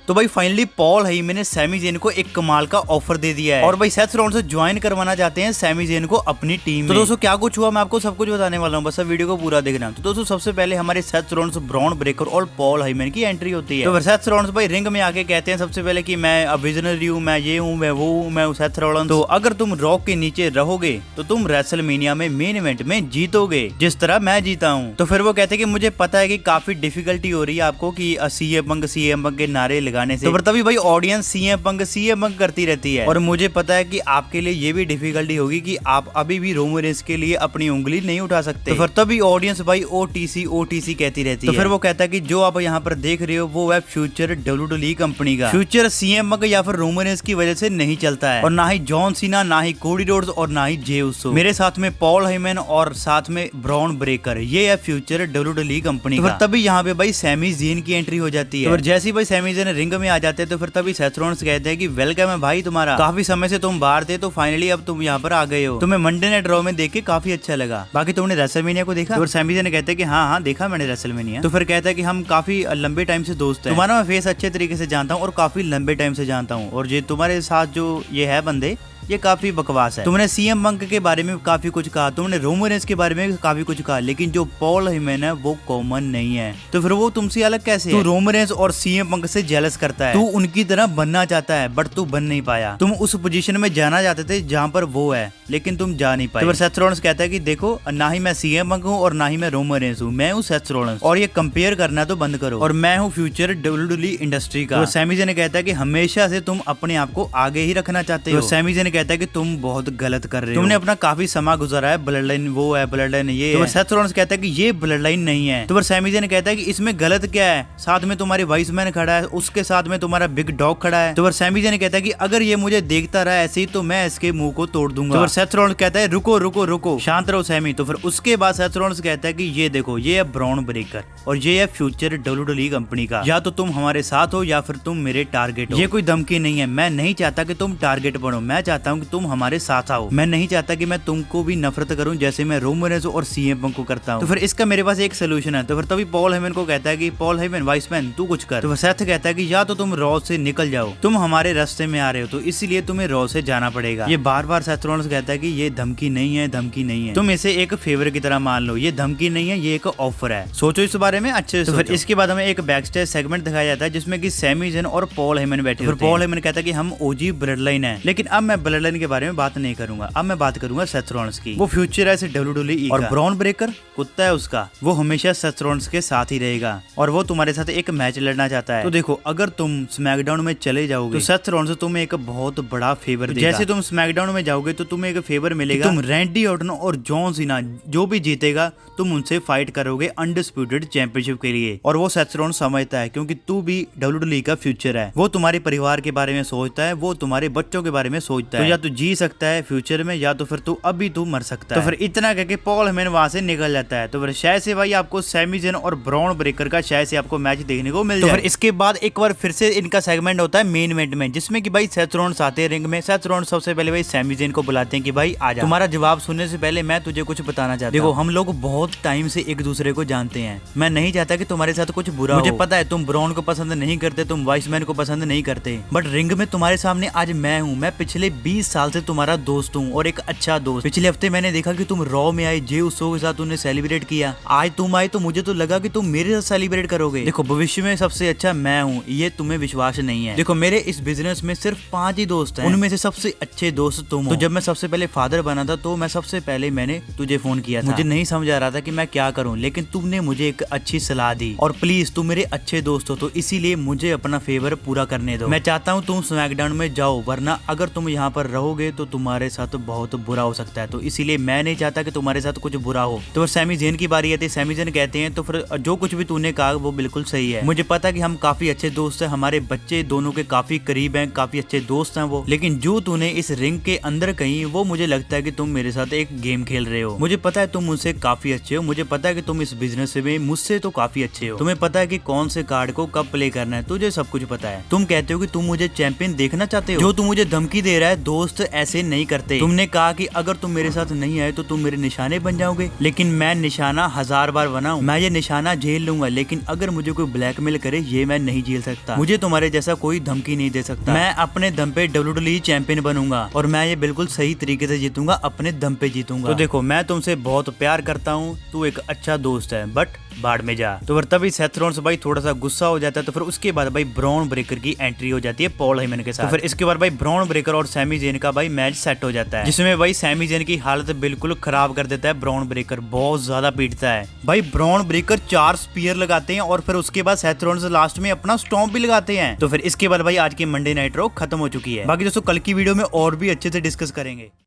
तो भाई finally Paul हेयमन ने सैमी ज़ेन को एक कमाल का ऑफर दे दिया है और भाई सेथ रॉलिन्स से ज्वाइन करवाना चाहते हैं सैमी ज़ेन को अपनी टीम में। तो दोस्तों क्या कुछ हुआ मैं आपको सब कुछ बताने वाला हूँ, बस अब वीडियो को पूरा देखना। तो दोस्तों सबसे पहले हमारे सेथ रॉलिन्स, ब्रॉन ब्रेकर और पॉल हेयमन की एंट्री होती है। तो सेथ रॉलिन्स भाई रिंग में आके कहते हैं सबसे पहले कि मैं अब विजनरी हूँ, मैं ये हूँ, मैं वो हूँ, मैं सेथ रॉलिन्स। तो अगर तुम रॉक के नीचे रहोगे तो तुम रेसलमेनिया में मेन इवेंट में जीतोगे जिस तरह मैं जीता हूँ। तो फिर वो कहते हैं कि मुझे पता है कि काफी डिफिकल्टी हो रही है आपको कि सीएम पंग के नारे लगाने से, तो तभी भाई ऑडियंस सीएम पंग करती रहती है और मुझे पता है कि आपके लिए ये भी डिफिकल्टी होगी कि आप अभी भी रोमन रेंस के लिए अपनी उंगली नहीं उठा सकते। तो फिर तभी ऑडियंस भाई ओटीसी कहती रहती है। तो फिर वो कहता है कि जो आप यहाँ पर देख रहे हो वो है फ्यूचर WWE कंपनी का। फ्यूचर सीएम पंग या फिर रोमन रेंस की वजह से नहीं चलता है और ना ही जॉन सीना, ना ही कोडी रोड्स और ना ही जे उसो। मेरे साथ में पॉल हेयमन और साथ में ब्रॉन ब्रेकर, ये है फ्यूचर WWE कंपनी का। तभी यहाँ पे भाई सैमी ज़ेन की एंट्री हो जाती है और जैसे भाई सैमी ज़ेन रिंग में आ जाते हैं तो फिर तभी सेथ रॉलिन्स कहते हैं कि वेलकम है भाई तुम्हारा, काफी समय से तुम बाहर थे तो फाइनली अब तुम यहाँ पर आ गए हो। तुम्हें मंडे नाइट रॉ में देख के काफी अच्छा लगा, बाकी तुमने रेसलमेनिया को देखा? और सैमी ज़ेन कहते हैं कि हाँ देखा मैंने रेसलमेनिया। तो फिर कहता है कि हम काफी लंबे टाइम से दोस्त हैं, तुम्हारा मैं फेस अच्छे तरीके से जानता हूँ और काफी लंबे टाइम से जानता हूँ और ये तुम्हारे साथ जो ये है बंदे ये काफी बकवास है। तुमने सीएम पंक के बारे में काफी कुछ कहा, तुमने रोमन रेंस के बारे में काफी कुछ कहा, लेकिन जो पॉल हेयमन है वो कॉमन नहीं है। तो फिर वो तुमसे अलग कैसे है? तू रोमन रेंस और सीएम पंक से जेलस करता है, तू उनकी तरह बनना चाहता है बट तू बन नहीं पाया। तुम उस पोजीशन में जाना चाहते थे जहाँ पर वो है लेकिन तुम जा नहीं पाए। तो फिर सेथ रॉलिन्स कहता है कि देखो ना ही मैं सीएम पंक हूँ और ना ही मैं रोमन रेंस हूँ, मैं हूँ सेथ रॉलिन्स और ये कंपेयर करना तो बंद करो और मैं हूँ फ्यूचर WWE इंडस्ट्री का। तो सैमी ज़ेन कहता है कि हमेशा से तुम अपने आप को आगे ही रखना चाहते हो। सैमी ज़ेन कहता है कि तुम बहुत गलत कर रहे हो, तुमने अपना काफी समय गुजारा है, ब्लड लाइन वो है, ब्लड लाइन ये है। तो सेथ रॉलिन्स कहता है कि ये ब्लड लाइन नहीं है। तो फिर सैमी ज़ेन कहता है कि इसमें गलत क्या है, साथ में तुम्हारे वाइस मैन खड़ा है, उसके साथ में तुम्हारा बिग डॉग खड़ा है। तो फिर सैमी ज़ेन कहता है कि अगर ये मुझे देखता रहा ऐसे ही तो मैं इसके मुंह को तोड़ दूंगा। तो फिर सेथ रॉलिन्स कहता है रुको रुको रुको, शांत रहो सैमी। तो फिर उसके बाद सेथ रॉलिन्स कहता है कि ये देखो ये है ब्रॉन ब्रेकर और ये है फ्यूचर WWE कंपनी का, या तो तुम हमारे साथ हो या फिर तुम मेरे टारगेट हो। ये कोई धमकी नहीं है, मैं नहीं चाहता कि तुम टारगेट बनो, मैं चाहता हूँ कि तुम हमारे साथ आओ। मैं नहीं चाहता कि मैं तुमको भी नफरत करूं जैसे मैं रोमन रेंस और सीएम पंक को करता हूं। तो फिर इसका मेरे पास एक सोल्यूशन है। तो फिर तभी पॉल हेयमन को कहता है कि पॉल हेयमन वाइसमैन तू कुछ कर। तो सेथ कहता है कि या तो तुम रॉ से निकल जाओ, तुम हमारे रास्ते में आ रहे हो तो इसलिए तुम्हें रॉ से जाना पड़ेगा। ये बार बार सेथ रॉलिन्स कहता है कि ये धमकी नहीं है, धमकी नहीं है, तुम इसे एक फेवर की तरह मान लो, ये धमकी नहीं है, ये एक ऑफर है, सोचो इस बारे में अच्छे से। तो फिर इसके बाद हमें एक बैक स्टेज सेगमेंट दिखाया जाता है जिसमें कि सैमी ज़ेन और पॉल हेयमन बैठे हैं। पॉल हेयमन कहता है कि हम ओजी ब्लड लाइन है, लेकिन अब मैं ब्लड लाइन के बारे में बात नहीं करूंगा, अब मैं बात करूंगा सेथ रॉलिन्स की। वो फ्यूचर है WWE और ब्रॉन ब्रेकर कुत्ता है उसका, वो हमेशा सेथ रॉलिन्स के साथ ही रहेगा और वो तुम्हारे साथ एक मैच लड़ना चाहता है। तो देखो अगर तुम स्मैकडाउन में चले जाओगे तो सेथ रॉलिन्स तुम्हें एक बहुत बड़ा फेवर देगा। जैसे तुम स्मैकडाउन में जाओगे तो तुम्हें एक फेवर मिलेगा, तुम रैंडी ऑर्टन और जॉन सीना जो भी जीतेगा तुम उनसे फाइट करोगे अनडिस्प्यूटेड चैंपियनशिप के लिए। और वो सेथ रॉलिन्स समझता है क्योंकि तू भी WWE का फ्यूचर है, वो तुम्हारे परिवार के बारे में सोचता है, वो तुम्हारे बच्चों के बारे में सोचता है। तो या तू जी सकता है फ्यूचर में या तो फिर तू अभी तू मर सकता है। तो फिर इतना कह के पॉल हेयमन वहां से निकल जाता है। तो फिर शायद से भाई आपको सैमी ज़ेन और ब्रॉन ब्रेकर का शायद से आपको मैच देखने को मिल जाए। तो फिर इसके बाद एक बार फिर से इनका सेगमेंट होता है मेन इवेंट में जिसमें कि भाई सेथ रॉलिन्स आते हैं रिंग में। सेथ रॉलिन्स सबसे पहले भाई सैमी ज़ेन को बुलाते हैं कि भाई आजा, तुम्हारा जवाब सुनने से पहले मैं तुझे कुछ बताना चाहता हूं। देखो हम लोग बहुत टाइम से एक दूसरे को जानते हैं, मैं नहीं चाहता कि तुम्हारे साथ कुछ बुरा हो। मुझे पता है तुम ब्रॉन को पसंद नहीं करते, तुम वाइसमैन को पसंद नहीं करते, बट रिंग में तुम्हारे सामने आज मैं हूँ। मैं पिछले 20 साल से तुम्हारा दोस्त हूँ और एक अच्छा दोस्त। पिछले हफ्ते मैंने देखा कि तुम रॉ में आए, जे उसो के साथ तुमने सेलिब्रेट किया, आज तुम आए तो मुझे तो लगा कि तुम मेरे साथ सेलिब्रेट करोगे। देखो भविष्य में सबसे अच्छा मैं हूँ, ये तुम्हें विश्वास नहीं है। देखो मेरे इस बिजनेस में सिर्फ 5 ही दोस्त हैं, उनमें से सबसे अच्छे दोस्त तुम हो। तो जब मैं सबसे पहले फादर बना था तो मैं सबसे पहले मैंने तुझे फोन किया था, मुझे नहीं समझ आ रहा था कि मैं क्या करूँ, लेकिन तुमने मुझे एक अच्छी सलाह दी और प्लीज तुम मेरे अच्छे दोस्त हो तो इसीलिए मुझे अपना फेवर पूरा करने दो। मैं चाहता हूँ तुम स्मैकडाउन में जाओ, वरना अगर तुम यहाँ पर रहोगे तो तुम्हारे साथ बहुत बुरा हो सकता है, तो इसीलिए मैं नहीं चाहता कि तुम्हारे साथ कुछ बुरा हो। तो फिर सैमी ज़ेन की बारी आती है। सैमी ज़ेन कहते हैं तो फिर जो कुछ भी तूने कहा वो बिल्कुल सही है, मुझे पता कि हम काफी अच्छे दोस्त हैं, हमारे बच्चे दोनों के काफी करीब हैं, काफी अच्छे दोस्त हैं वो, लेकिन जो तूने इस रिंग के अंदर कही वो मुझे लगता है कि तुम मेरे साथ एक गेम खेल रहे हो। मुझे पता है तुम मुझसे काफी अच्छे हो, मुझे पता है कि तुम इस बिजनेस में मुझसे तो काफी अच्छे हो, तुम्हें पता है कि कौन से कार्ड को कब प्ले करना है, तुझे सब कुछ पता है। तुम कहते हो कि तुम मुझे चैंपियन देखना चाहते हो, जो तू मुझे धमकी दे रहा है दोस्त ऐसे नहीं करते। तुमने कहा कि अगर तुम मेरे साथ नहीं आए तो तुम मेरे निशाने बन जाओगे, लेकिन मैं निशाना 1000 बार बनाऊं, मैं ये निशाना झेल लूंगा, लेकिन अगर मुझे कोई ब्लैकमेल करे ये मैं नहीं झेल सकता। मुझे तुम्हारे जैसा कोई धमकी नहीं दे सकता। मैं अपने दम पे WWE चैंपियन बनूंगा और मैं ये बिल्कुल सही तरीके से जीतूंगा, अपने दम पे जीतूंगा। तो देखो मैं तुमसे बहुत प्यार करता हूँ, तू एक अच्छा दोस्त है, बट बाढ़ में जा। तो फिर तभी सेथ रॉलिन्स भाई थोड़ा सा गुस्सा हो जाता है। तो फिर उसके बाद भाई ब्रॉन ब्रेकर की एंट्री हो जाती है पॉल हेमन के साथ। तो फिर इसके बाद भाई ब्रॉन ब्रेकर और सैमी ज़ेन का भाई मैच सेट हो जाता है, जिसमें भाई सैमी ज़ेन की हालत बिल्कुल खराब कर देता है। ब्रॉन ब्रेकर बहुत ज्यादा पीटता है भाई। ब्रॉन ब्रेकर 4 स्पीयर लगाते हैं और फिर उसके बाद सेथ रॉलिन्स लास्ट में अपना स्टॉम्प भी लगाते हैं। तो फिर इसके बाद भाई आज की मंडे नाइट रॉ खत्म हो चुकी है। बाकी दोस्तों कल की वीडियो में और भी अच्छे से डिस्कस करेंगे।